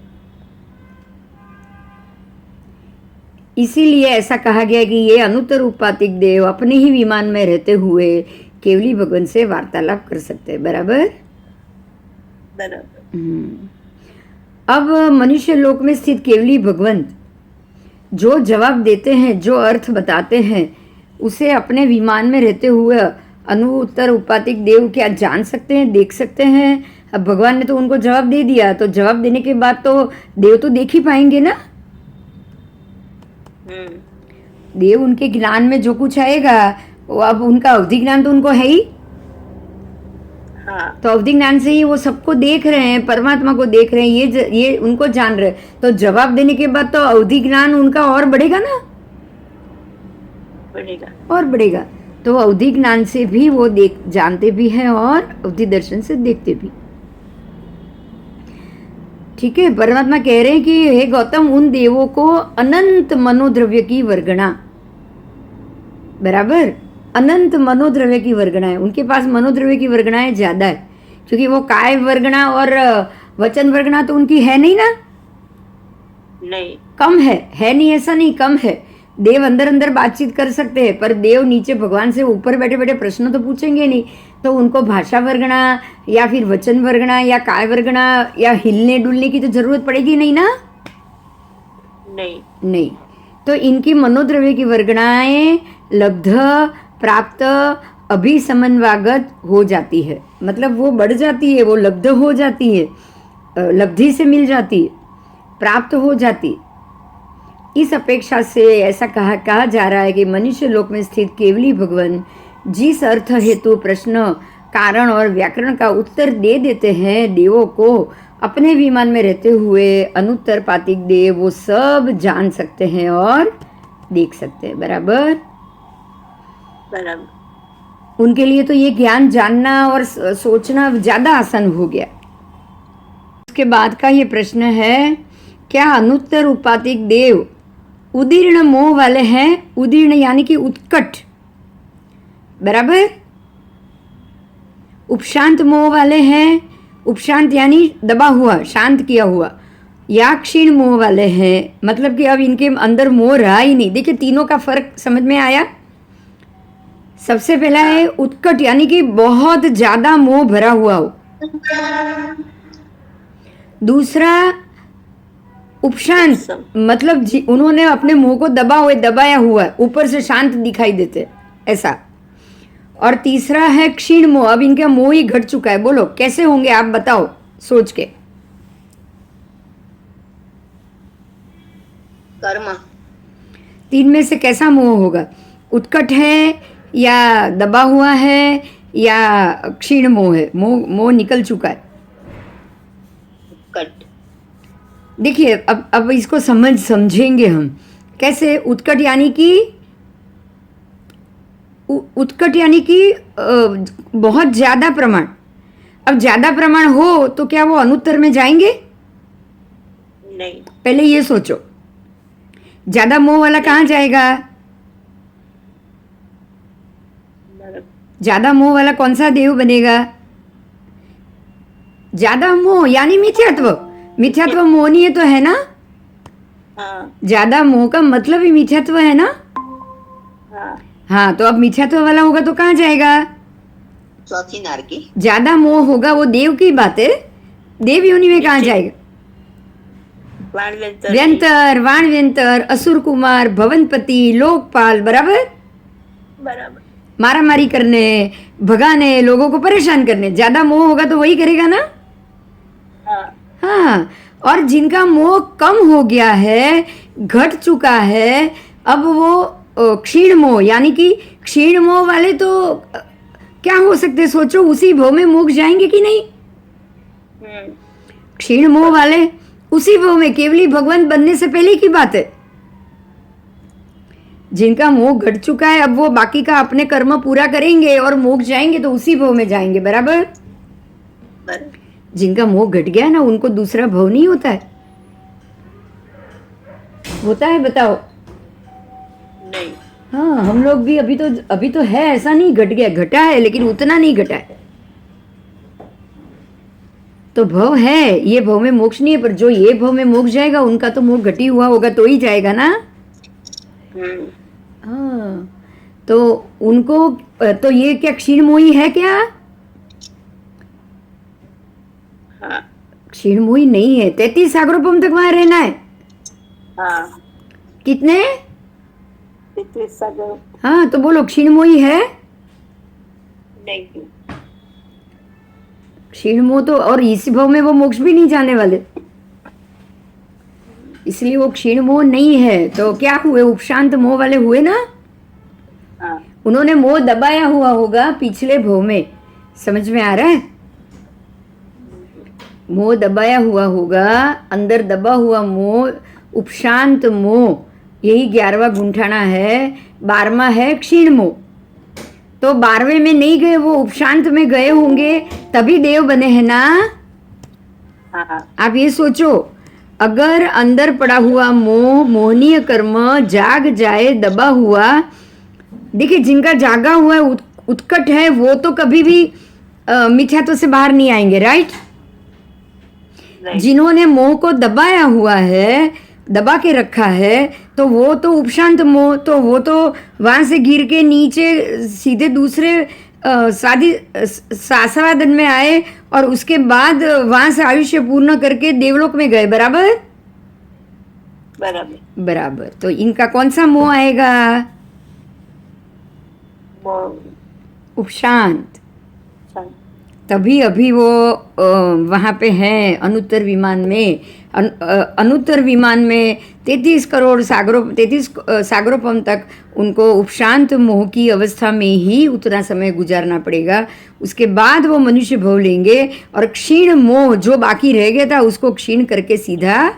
Speaker 2: इसीलिए ऐसा कहा गया कि ये अनुत्तर उपातिक देव अपने ही विमान में रहते हुए केवली भगवान से वार्तालाप कर सकते हैं, बराबर। अब मनुष्य लोक में स्थित केवली भगवंत जो जवाब देते हैं, जो अर्थ बताते हैं, उसे अपने विमान में रहते हुए अनुत्तर उपातिक देव क्या जान सकते हैं, देख सकते हैं। अब भगवान ने तो उनको जवाब दे दिया, तो जवाब देने के बाद तो देव तो देख ही पाएंगे ना। देव उनके ज्ञान में जो कुछ आएगा वो, अब उनका अवधि ज्ञान तो उनको है ही। तो अवधि ज्ञान से ही वो सबको देख रहे हैं, परमात्मा को देख रहे हैं, ये उनको जान रहे। तो जवाब देने के बाद तो अवधि ज्ञान उनका और बढ़ेगा ना, और बढ़ेगा। तो अवधि ज्ञान से भी वो जानते भी हैं और अवधि दर्शन से देखते भी। ठीक है, परमात्मा कह रहे हैं कि हे गौतम, उन देवों को अनंत मनोद्रव्य की वर्गणा, बराबर, अनंत मनोद्रव्य की वर्गणा है। उनके पास मनोद्रव्य की वर्गणाएं ज्यादा है, क्योंकि वो काय वर्गणा और वचन वर्गणा तो उनकी है नहीं ना,
Speaker 3: नहीं,
Speaker 2: कम है नहीं, ऐसा नहीं, कम है। देव अंदर अंदर बातचीत कर सकते हैं, पर देव नीचे भगवान से ऊपर बैठे बैठे प्रश्न तो पूछेंगे नहीं। तो उनको भाषा वर्गणा या फिर वचन वर्गणा या काय वर्गणा या हिलने डुलने की तो जरूरत पड़ेगी नहीं ना, नहीं। तो इनकी मनोद्रव्य की वर्गणाएं लब्ध, प्राप्त, अभिसमन्वागत हो जाती है, मतलब वो बढ़ जाती है, वो लब्ध हो जाती है, लब्धि से मिल जाती है, प्राप्त हो जाती। इस अपेक्षा से ऐसा कहा जा रहा है कि मनुष्य लोक में स्थित केवली भगवान जिस अर्थ, हेतु, प्रश्न, कारण और व्याकरण का उत्तर दे देते हैं देवों को, अपने विमान में रहते हुए अनुत्तर पातिक देव वो सब जान सकते हैं और देख सकते हैं, बराबर। उनके लिए तो ये ज्ञान जानना और सोचना ज्यादा आसान हो गया। उसके बाद का ये प्रश्न है, क्या अनुत्तर उपातिक देव उदीर्ण मोह वाले हैं? उदीर्ण यानी कि उत्कट, बराबर। उपशांत मोह वाले हैं, उपशांत यानी दबा हुआ, शांत किया हुआ, या क्षीण मोह वाले हैं, मतलब कि अब इनके अंदर मोह रहा ही नहीं। देखिए तीनों का फर्क समझ में आया। सबसे पहला है उत्कट, यानी कि बहुत ज्यादा मोह भरा हुआ हो। दूसरा उपशांत, मतलब उन्होंने अपने मुंह को दबाया हुआ, ऊपर से शांत दिखाई देते ऐसा। और तीसरा है क्षीण मोह, अब इनका मोह ही घट चुका है। बोलो कैसे होंगे आप बताओ सोच के। तीन में से कैसा मोह होगा? उत्कट है या दबा हुआ है या क्षीण मोह है? मोह मोह निकल चुका है।
Speaker 3: कट।
Speaker 2: देखिए अब इसको समझेंगे हम कैसे। उत्कट यानी कि उत्कट यानी कि बहुत ज़्यादा प्रमाण। अब ज़्यादा प्रमाण हो तो क्या वो अनुत्तर में जाएंगे?
Speaker 3: नहीं।
Speaker 2: पहले ये सोचो, ज़्यादा मोह वाला कहाँ जाएगा?
Speaker 3: नरक।
Speaker 2: ज़्यादा मोह वाला कौन सा देव बनेगा? ज़्यादा मोह यानी मिथ्यात्व। मिथ्यात्व मोहनीय तो है ना?
Speaker 3: हाँ।
Speaker 2: ज़्यादा मोह का मतलब ही मिथ्यात्व है ना?
Speaker 3: हाँ।
Speaker 2: हाँ, तो अब मिथ्यात्व वाला होगा तो कहाँ जाएगा?
Speaker 1: चौथी नारकी।
Speaker 2: ज़्यादा मोह होगा वो देव की बात है। देव योनि में कहाँ जाएगा?
Speaker 3: वाणव्यंतर।
Speaker 2: व्यंतर, वाणव्यंतर, असुर कुमार, भवनपति, लोकपाल, बराबर?
Speaker 3: बराबर।
Speaker 2: मारामारी करने, भगाने, लोगों को परेशान करने। ज्यादा मोह होगा तो वही करेगा ना?
Speaker 3: हाँ।
Speaker 2: हाँ, और जिनका मोह कम हो गया है, घट चुका है, अब वो क्षीण मोह यानी कि क्षीण मोह वाले तो क्या हो सकते? सोचो, उसी भव में मोक्ष जाएंगे कि नहीं? क्षीण मोह वाले उसी भव में, केवली भगवान बनने से पहले की बात है। जिनका मोह घट चुका है, अब वो बाकी का अपने कर्म पूरा करेंगे और मोक्ष जाएंगे तो उसी भव में जाएंगे, बराबर? जिनका मोह घट गया ना, उनको दूसरा भव नहीं होता है। होता है? बताओ।
Speaker 3: नहीं।
Speaker 2: हाँ, हम लोग भी अभी तो है, ऐसा नहीं घट गया, घटा है लेकिन उतना नहीं घटा है। तो भव है, ये भव में मोक्ष नहीं है, पर जो ये भव में मोक्ष जाएगा उनका तो मोह घटी हुआ होगा तो ही जाएगा ना? हाँ, तो उनको तो ये क्या क्षीण मोही है क्या?
Speaker 3: हाँ।
Speaker 2: क्षीण मोही नहीं है। 33 सागरोपम तक वहां रहना है।
Speaker 3: हाँ।
Speaker 2: कितने?
Speaker 3: 33 सागर।
Speaker 2: हाँ, तो बोलो क्षीण मोही है?
Speaker 3: नहीं।
Speaker 2: क्षीण मोह तो, और इस भव में वो मोक्ष भी नहीं जाने वाले, इसलिए वो क्षीण मोह नहीं है। तो क्या हुए? उपशांत मोह वाले हुए ना?
Speaker 3: हाँ।
Speaker 2: उन्होंने मोह दबाया हुआ होगा पिछले भव में। समझ में आ रहा है? मोह दबाया हुआ होगा, अंदर दबा हुआ मोह, उपशांत मोह, यही 11वां गुंठाना है। 12वां है क्षीण मोह। तो 12वें में नहीं गए, वो उपशांत में गए होंगे, तभी देव बने हैं ना?
Speaker 3: हाँ।
Speaker 2: आप ये सोचो, अगर अंदर पड़ा हुआ मोह, मोहनीय कर्म जाग जाए, दबा हुआ, देखिए जिनका जागा हुआ है, उत्कट है, वो तो कभी भी मिथ्यात्व से बाहर नहीं आएंगे, राइट? जिन्होंने मोह को दबाया हुआ है, दबा के रखा है, तो वो तो उपशांत मोह, तो वो तो वहां से गिर के नीचे सीधे दूसरे सासवादन में आए और उसके बाद वहां से आयुष्य पूर्ण करके देवलोक में गए, बराबर?
Speaker 3: बराबर।
Speaker 2: बराबर। तो इनका कौन सा मोह आएगा? उपशांत। तभी अभी वो वहाँ पे हैं अनुत्तर विमान में। अनुत्तर विमान में 33 सागरोपम तक उनको उपशांत मोह की अवस्था में ही उतना समय गुजारना पड़ेगा। उसके बाद वो मनुष्य भव लेंगे और क्षीण मोह जो बाकी रह गया था उसको क्षीण करके सीधा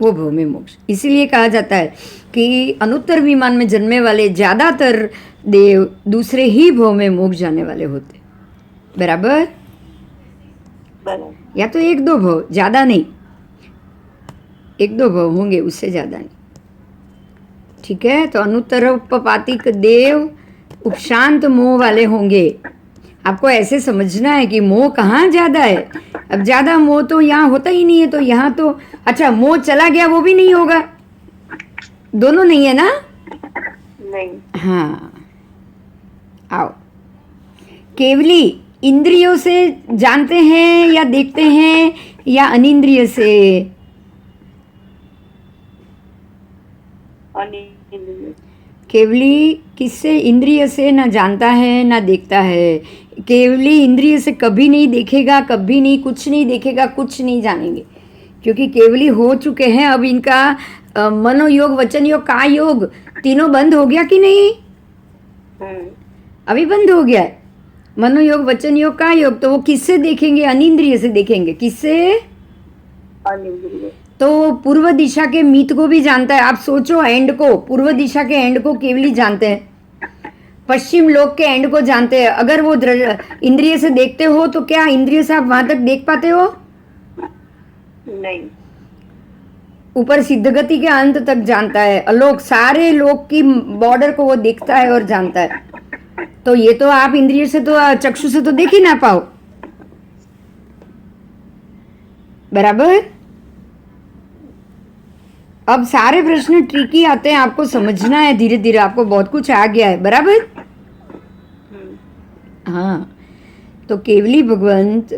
Speaker 2: वो भव में मोक्ष। इसीलिए कहा जाता है कि अनुत्तर विमान में जन्मे वाले ज़्यादातर देव दूसरे ही भव में मोक्ष जाने वाले होते, बराबर? या तो 1-2 भव, ज़्यादा नहीं, 1-2 भव होंगे, उससे ज़्यादा नहीं। ठीक है? तो अनुत्तरोपपातिक देव उपशांत मोह वाले होंगे। आपको ऐसे समझना है कि मोह कहाँ ज़्यादा है। अब ज़्यादा मोह तो यहाँ होता ही नहीं है, तो यहाँ तो अच्छा मोह चला गया वो भी नहीं होगा, दोनों नहीं है ना?
Speaker 3: नहीं।
Speaker 2: हाँ, आओ। केवली इंद्रियों से जानते हैं या देखते हैं या अनिंद्रिय से? केवली किससे? इंद्रिय से ना जानता है ना देखता है। केवली इंद्रिय से कभी नहीं देखेगा, कभी नहीं, कुछ नहीं देखेगा, कुछ नहीं जानेंगे, क्योंकि केवली हो चुके हैं। अब इनका मनोयोग, वचन योग, काय योग तीनों बंद हो गया कि नहीं?
Speaker 3: हम्म,
Speaker 2: अभी बंद हो गया है। मनोयोग, वचन योग, का योग, तो वो किससे देखेंगे? अनिंद्रिय से देखेंगे। किससे?
Speaker 3: अनिंद्रिय।
Speaker 2: तो पूर्व दिशा के मित को भी जानता है। आप सोचो, एंड को, पूर्व दिशा के एंड को केवली जानते हैं, पश्चिम लोक के एंड को जानते हैं। अगर वो इंद्रिय से देखते हो तो क्या इंद्रिय से आप वहां तक देख पाते हो?
Speaker 3: नहीं।
Speaker 2: ऊपर सिद्ध गति के अंत तक जानता है। अलोक, सारे लोक की बॉर्डर को वो देखता है और जानता है। तो ये तो आप इंद्रिय से तो, चक्षु से तो देख ही ना पाओ, बराबर? अब सारे प्रश्न ट्रिकी आते हैं, आपको समझना है धीरे धीरे। आपको बहुत कुछ आ गया है, बराबर? हाँ, तो केवली भगवंत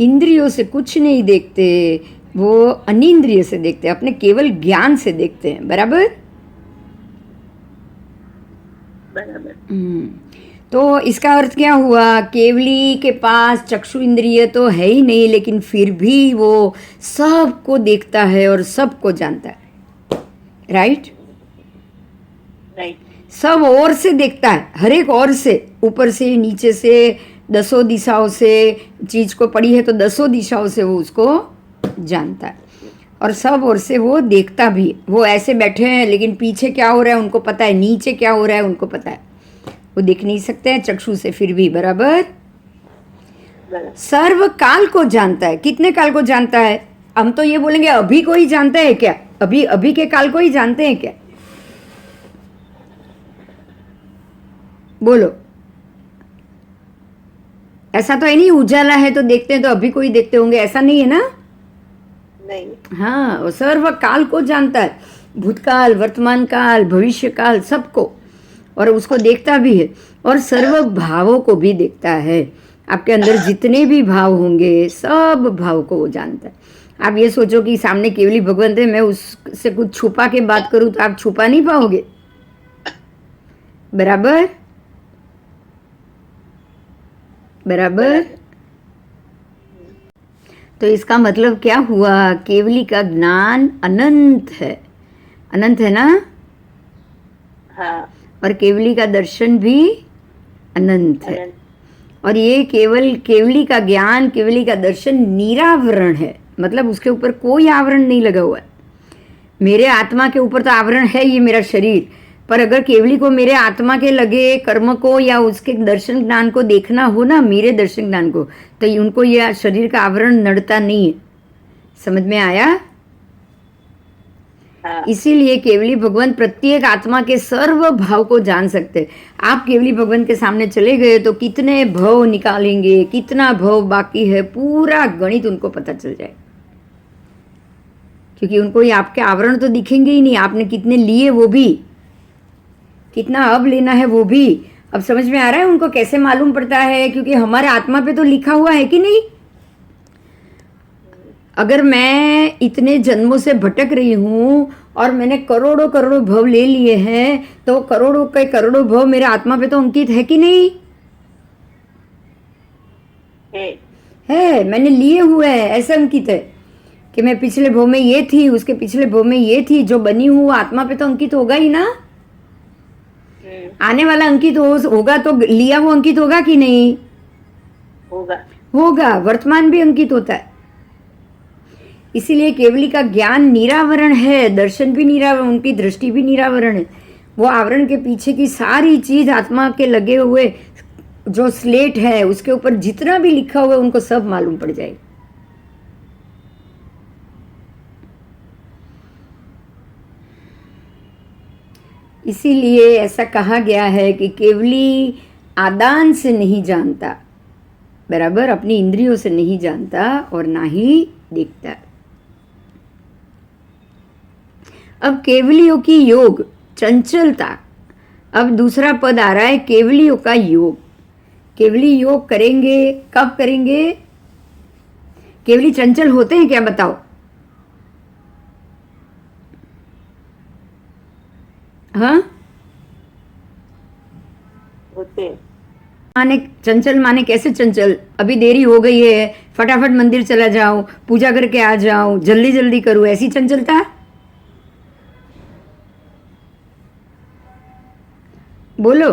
Speaker 2: इंद्रियों से कुछ नहीं देखते, वो अनिंद्रिय से देखते हैं, अपने केवल ज्ञान से देखते हैं, बराबर?
Speaker 3: बराबर।
Speaker 2: तो इसका अर्थ क्या हुआ? केवली के पास चक्षु इंद्रिय तो है ही नहीं, लेकिन फिर भी वो सबको देखता है और सबको जानता है, राइट?
Speaker 3: राइट।
Speaker 2: सब ओर से देखता है, हर एक ओर से, ऊपर से, नीचे से, दसों दिशाओं से। चीज को पड़ी है तो दसों दिशाओं से वो उसको जानता है, और सब ओर से वो देखता भी है। वो ऐसे बैठे हैं लेकिन पीछे क्या हो रहा है उनको पता है, नीचे क्या हो रहा है उनको पता है। वो देख नहीं सकते हैं चक्षु से, फिर भी, बराबर?
Speaker 3: बराबर।
Speaker 2: सर्व काल को जानता है। कितने काल को जानता है? हम तो ये बोलेंगे अभी को ही जानता है क्या? अभी अभी के काल को ही जानते हैं क्या? बोलो। ऐसा तो है नहीं उजाला है तो देखते हैं तो अभी को ही देखते होंगे, ऐसा नहीं है ना?
Speaker 3: नहीं।
Speaker 2: हाँ, वो सर्व काल को जानता है, भूतकाल, वर्तमान काल, भविष्य काल, सबको, और उसको देखता भी है। और सर्व भावों को भी देखता है। आपके अंदर जितने भी भाव होंगे सब भाव को वो जानता है। आप ये सोचो कि सामने केवली भगवंत है, मैं उससे कुछ छुपा के बात करूं तो आप छुपा नहीं पाओगे, बराबर? बराबर? तो इसका मतलब क्या हुआ? केवली का ज्ञान अनंत है। अनंत है ना?
Speaker 3: हाँ।
Speaker 2: और केवली का दर्शन भी अनंत है।
Speaker 3: अनंत।
Speaker 2: और ये केवल केवली का ज्ञान, केवली का दर्शन निरावरण है, मतलब उसके ऊपर कोई आवरण नहीं लगा हुआ है। मेरे आत्मा के ऊपर तो आवरण है, ये मेरा शरीर, पर अगर केवली को मेरे आत्मा के लगे कर्म को या उसके दर्शन ज्ञान को देखना हो ना, मेरे दर्शन ज्ञान को, तो उनको यह शरीर का आवरण नड़ता नहीं है। समझ में आया?
Speaker 3: हाँ।
Speaker 2: इसीलिए केवली भगवान प्रत्येक आत्मा के सर्व भाव को जान सकते। आप केवली भगवान के सामने चले गए तो कितने भाव निकालेंगे, कितना भाव बाकी है, पूरा गणित उनको पता चल जाए, क्योंकि उनको ये आपके आवरण तो दिखेंगे ही नहीं। आपने कितने लिए वो भी, कितना अब लेना है वो भी। अब समझ में आ रहा है उनको कैसे मालूम पड़ता है? क्योंकि हमारे आत्मा पे तो लिखा हुआ है कि नहीं। अगर मैं इतने जन्मों से भटक रही हूँ और मैंने करोड़ों करोड़ों भव ले लिए हैं, तो करोड़ों के करोड़ों भव मेरे आत्मा पे तो अंकित है कि नहीं? है, मैंने लिए हुए हैं, ऐसा अंकित है कि मैं पिछले भव में ये थी, उसके पिछले भव में ये थी। जो बनी हूँ आत्मा पे तो अंकित होगा ही ना। आने वाला अंकित होगा तो लिया वो अंकित होगा कि नहीं?
Speaker 3: होगा।
Speaker 2: होगा। वर्तमान भी अंकित होता है। इसीलिए केवली का ज्ञान निरावरण है, दर्शन भी निरावरण, उनकी दृष्टि भी निरावरण है। वो आवरण के पीछे की सारी चीज आत्मा के लगे हुए जो स्लेट है उसके ऊपर जितना भी लिखा हुआ है उनको सब मालूम पड़ जाएगा। इसीलिए ऐसा कहा गया है कि केवली आदान से नहीं जानता, बराबर, अपनी इंद्रियों से नहीं जानता और ना ही देखता। अब केवलियों की योग चंचलता, अब दूसरा पद आ रहा है केवलियों का योग। केवली योग करेंगे, कब करेंगे? केवली चंचल होते हैं क्या, बताओ? हाँ,
Speaker 3: होते।
Speaker 2: माने चंचल माने कैसे चंचल? अभी देरी हो गई है, फटाफट मंदिर चला जाओ, पूजा करके आ जाओ, जल्दी जल्दी करो, ऐसी चंचलता? बोलो।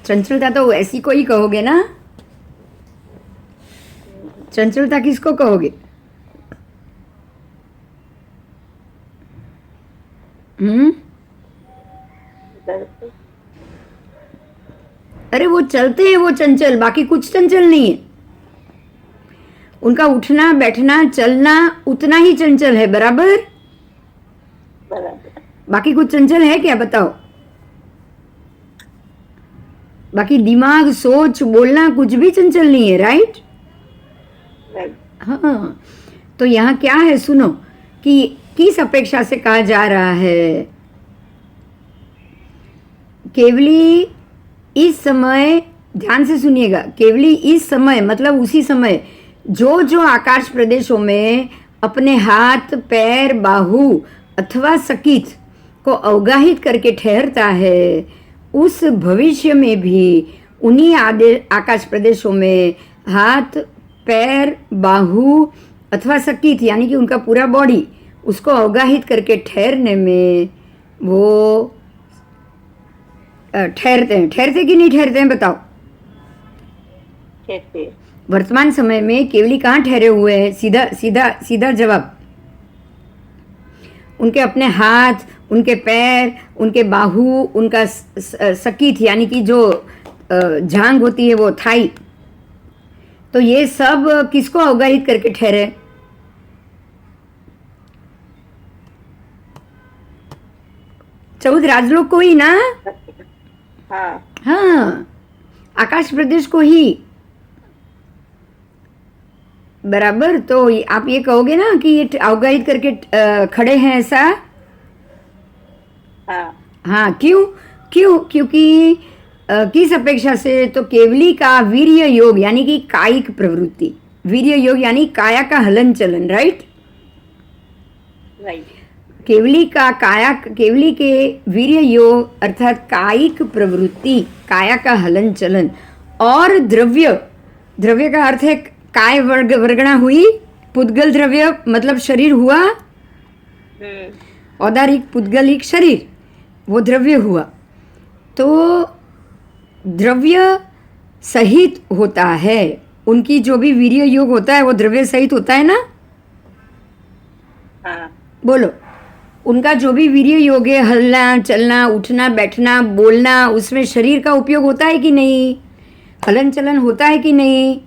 Speaker 2: चंचलता तो ऐसी को ही कहोगे ना? चंचलता किसको कहोगे?
Speaker 3: दर्द,
Speaker 2: अरे वो चलते हैं वो चंचल, बाकी कुछ चंचल नहीं है। उनका उठना बैठना चलना उतना ही चंचल है, बराबर?
Speaker 3: बराबर,
Speaker 2: बाकी कुछ चंचल है क्या, बताओ? बाकी दिमाग सोच बोलना कुछ भी चंचल नहीं है, राइट?
Speaker 3: राइट,
Speaker 2: हाँ, तो यहाँ क्या है सुनो कि किस अपेक्षा से कहा जा रहा है? केवली इस समय, ध्यान से सुनिएगा, केवली इस समय मतलब उसी समय जो जो आकाश प्रदेशों में अपने हाथ पैर बाहु अथवा सकीत को अवगाहित करके ठहरता है, उस भविष्य में भी उन्हीं आकाश प्रदेशों में हाथ पैर बाहु अथवा सकीत यानी कि उनका पूरा बॉडी उसको अवगाहित करके ठहरने में वो ठहरते हैं। ठहरते कि नहीं ठहरते हैं, बताओ?
Speaker 3: कहते,
Speaker 2: वर्तमान समय में केवली कहाँ ठहरे हुए हैं? सीधा सीधा सीधा जवाब। उनके अपने हाथ, उनके पैर, उनके बाहु, उनका सकीत यानी कि जो जांघ होती है वो थाई, तो ये सब किसको अवगाहित करके ठहरे? चौदह राजलोक को ही ना?
Speaker 3: हाँ,
Speaker 2: हाँ, आकाश प्रदेश को ही, बराबर। तो आप ये कहोगे ना कि ये अवगाहित करके खड़े हैं, ऐसा?
Speaker 3: हाँ,
Speaker 2: हाँ, क्यों? क्यों? क्योंकि किस अपेक्षा से? तो केवली का वीर्य योग यानी कि कायिक प्रवृत्ति, वीर्य योग यानी काया का हलन चलन, राइट?
Speaker 3: राइट,
Speaker 2: केवली का काया, केवली के वीर्य योग अर्थात कायिक प्रवृत्ति, काया का हलन चलन, और द्रव्य, द्रव्य का अर्थ है काय वर्गणा हुई, पुद्गल द्रव्य मतलब शरीर हुआ, औदारिक पुद्गलिक शरीर, वो द्रव्य हुआ। तो द्रव्य सहित होता है, उनकी जो भी वीर्य योग होता है वो द्रव्य सहित होता है ना?
Speaker 3: हाँ,
Speaker 2: बोलो। उनका जो भी वीर्य योग है, हलना चलना उठना बैठना बोलना, उसमें शरीर का उपयोग होता है कि नहीं? हलन चलन होता है कि नहीं?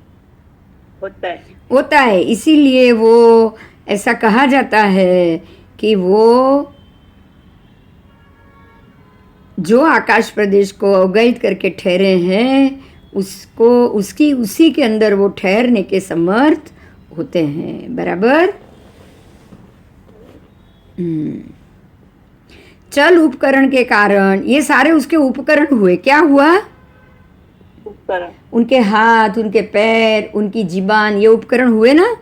Speaker 3: होता है,
Speaker 2: होता है। इसीलिए वो ऐसा कहा जाता है कि वो जो आकाश प्रदेश को अवगाहित करके ठहरे हैं उसको उसकी उसी के अंदर वो ठहरने के समर्थ होते हैं, बराबर? चल उपकरण के कारण ये सारे उसके उपकरण हुए। क्या हुआ?
Speaker 3: उपकरण,
Speaker 2: उनके हाथ, उनके पैर, उनकी जीबान, ये उपकरण हुए ना?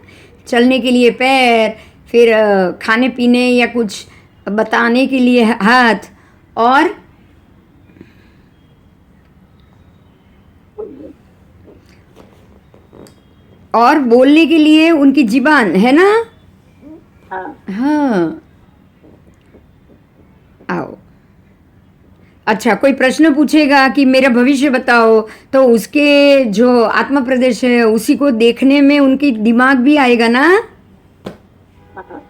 Speaker 2: चलने के लिए पैर, फिर खाने पीने या कुछ बताने के लिए हाथ, और बोलने के लिए उनकी जीबान है ना?
Speaker 3: हाँ,
Speaker 2: हाँ, आओ। अच्छा, कोई प्रश्न पूछेगा कि मेरा भविष्य बताओ, तो उसके जो आत्मा प्रदेश है उसी को देखने में उनकी दिमाग भी आएगा ना?
Speaker 3: हाँ,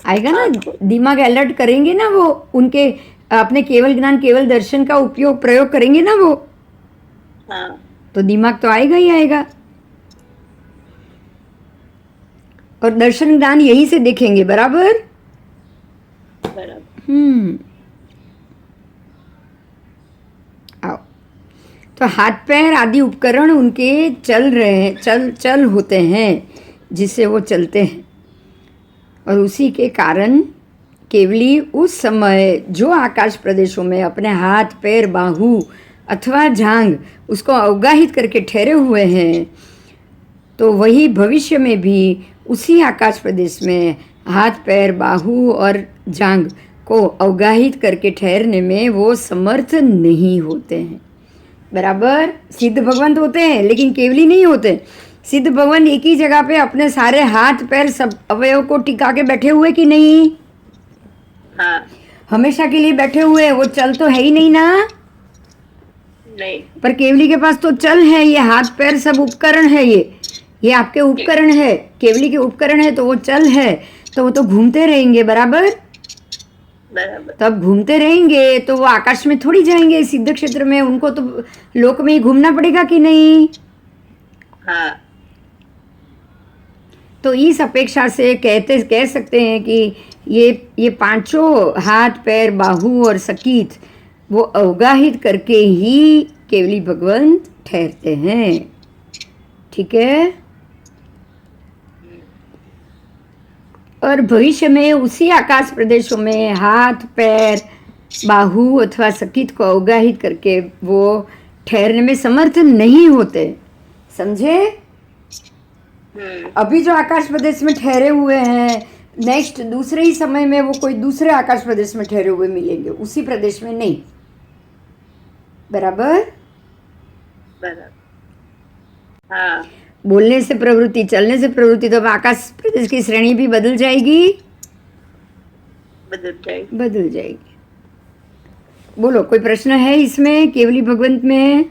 Speaker 2: आएगा ना? दिमाग अलर्ट करेंगे ना वो, उनके अपने केवल ज्ञान केवल दर्शन का उपयोग प्रयोग करेंगे ना वो,
Speaker 3: हाँ,
Speaker 2: तो दिमाग तो आएगा ही आएगा। और दर्शन ज्ञान यहीं से देखेंगे, बराबर?
Speaker 3: बराबर,
Speaker 2: आओ। तो हाथ पैर आदि उपकरण उनके चल रहे हैं, चल होते हैं जिससे वो चलते हैं, और उसी के कारण केवली उस समय जो आकाश प्रदेशों में अपने हाथ पैर बाहु अथवा जांघ उसको अवगाहित करके ठहरे हुए हैं, तो वही भविष्य में भी उसी आकाश प्रदेश में हाथ पैर बाहु और जांघ को अवगाहित करके ठहरने में वो समर्थ नहीं होते हैं, बराबर? सिद्ध भगवंत होते हैं लेकिन केवली नहीं होते। सिद्ध भगवान एक ही जगह पे अपने सारे हाथ पैर सब अवयव को टिका के बैठे हुए कि नहीं?
Speaker 3: हाँ,
Speaker 2: हमेशा के लिए बैठे हुए हैं, वो चल तो है ही नहीं ना।
Speaker 3: नहीं।
Speaker 2: पर केवली के पास तो चल है, ये हाथ पैर सब उपकरण है, ये आपके उपकरण है, केवली के उपकरण है, तो वो चल है, तो वो तो घूमते रहेंगे, बराबर।
Speaker 3: बराबर।
Speaker 2: तब घूमते रहेंगे तो वो आकाश में थोड़ी जाएंगे सिद्ध क्षेत्र में, उनको तो लोक में ही घूमना पड़ेगा कि नहीं।
Speaker 3: हाँ।
Speaker 2: तो इस अपेक्षा से कह सकते हैं कि ये पांचों हाथ पैर बाहु और सकीत वो अवगाहित करके ही केवली भगवंत ठहरते हैं। ठीक है। और भविष्य में उसी आकाश प्रदेशों में हाथ पैर बाहु अथवा सकीत को अवगाहित करके वो ठहरने में समर्थ नहीं होते, समझे। अभी जो आकाश प्रदेश में ठहरे हुए हैं, नेक्स्ट दूसरे ही समय में वो कोई दूसरे आकाश प्रदेश में ठहरे हुए मिलेंगे, उसी प्रदेश में नहीं, बराबर।
Speaker 3: बराबर। हाँ।
Speaker 2: बोलने से प्रवृत्ति, चलने से प्रवृत्ति, तो अब आकाश प्रदेश की श्रेणी भी बदल जाएगी,
Speaker 3: बदल जाएगी।
Speaker 2: बोलो, कोई प्रश्न है इसमें केवली भगवंत में?